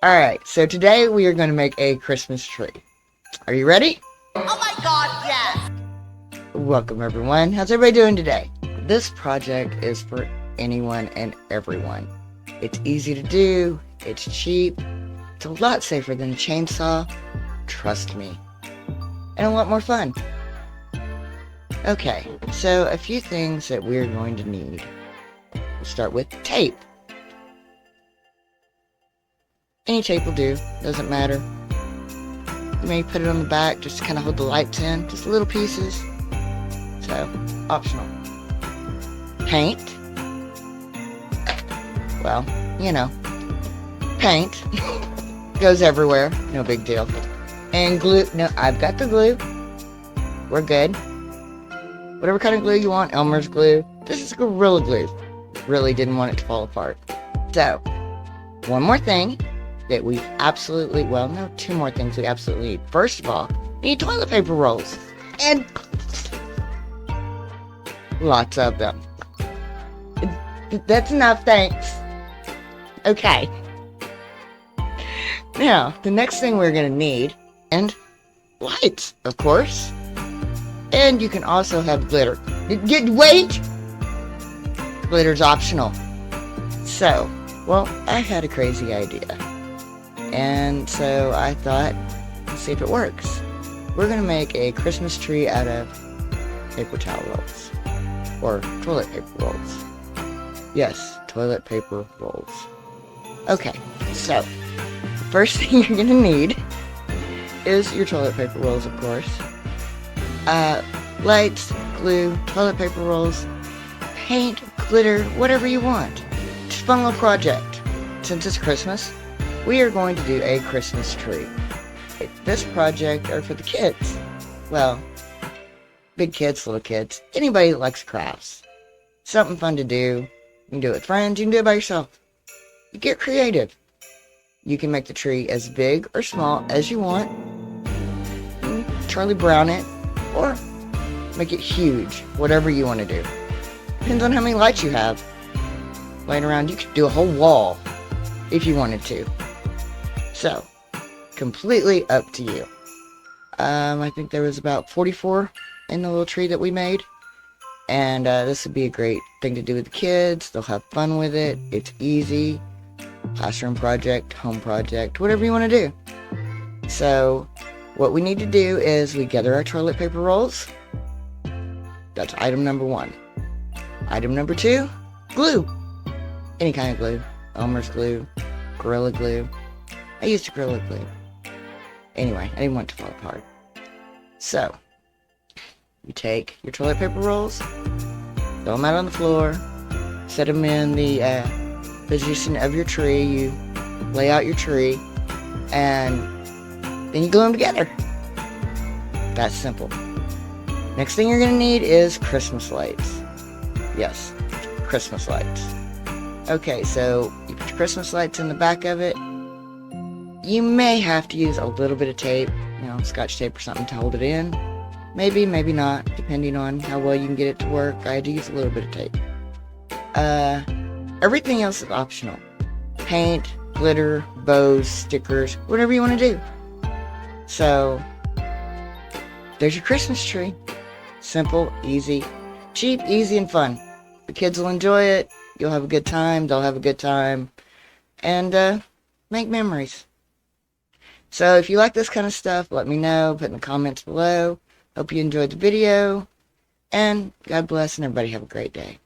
Alright, so today we are going to make a Christmas tree. Are you ready? Oh my god, yes! Welcome everyone. How's everybody doing today? This project is for anyone and everyone. It's easy to do, it's cheap, it's a lot safer than a chainsaw, trust me, and a lot more fun. Okay, so a few things that we're going to need. We'll start with tape. Any tape will do, doesn't matter. You may put it on the back just to kind of hold the lights in, just little pieces. So, optional. Paint. Well, you know, paint goes everywhere, no big deal. And glue, no, I've got the glue. We're good. Whatever kind of glue you want, Elmer's glue. This is Gorilla Glue. Really didn't want it to fall apart. So, one more thing that we absolutely, well, no, two more things we absolutely need. First of all, we need toilet paper rolls. And lots of them. That's enough, thanks. Okay. Now, the next thing we're going to need, and lights, of course. And you can also have glitter. Wait! Glitter's optional. So, well, I had a crazy idea. And so I thought, let's see if it works. We're going to make a Christmas tree out of paper towel rolls. Or toilet paper rolls. Yes, toilet paper rolls. Okay, so the first thing you're going to need is your toilet paper rolls, of course. Lights, glue, toilet paper rolls, paint, glitter, whatever you want. Just a fun little project. Since it's Christmas, we are going to do a Christmas tree. This project are for the kids. Well, big kids, little kids, anybody that likes crafts. Something fun to do. You can do it with friends, you can do it by yourself. You get creative. You can make the tree as big or small as you want. You can Charlie Brown it, or make it huge, whatever you want to do. Depends on how many lights you have laying around. You could do a whole wall if you wanted to. So, completely up to you. I think there was about 44 in the little tree that we made. And this would be a great thing to do with the kids. They'll have fun with it. It's easy. Classroom project, home project, whatever you want to do. So, what we need to do is we gather our toilet paper rolls. That's item number 1. Item number 2, glue. Any kind of glue. Elmer's glue, Gorilla Glue. I used Gorilla Glue. Anyway, I didn't want it to fall apart. So, you take your toilet paper rolls, throw them out on the floor, set them in the position of your tree. You lay out your tree, and then you glue them together. That's simple. Next thing you're going to need is Christmas lights. Yes, Christmas lights. Okay, so you put your Christmas lights in the back of it. You may have to use a little bit of tape, Scotch tape or something to hold it in. Maybe, maybe not, depending on how well you can get it to work. I had to use a little bit of tape. Everything else is optional. Paint, glitter, bows, stickers, whatever you want to do. So, there's your Christmas tree. Simple, easy, cheap, easy, and fun. The kids will enjoy it. You'll have a good time. They'll have a good time. And make memories. So if you like this kind of stuff, let me know. Put in the comments below. Hope you enjoyed the video. And God bless and everybody have a great day.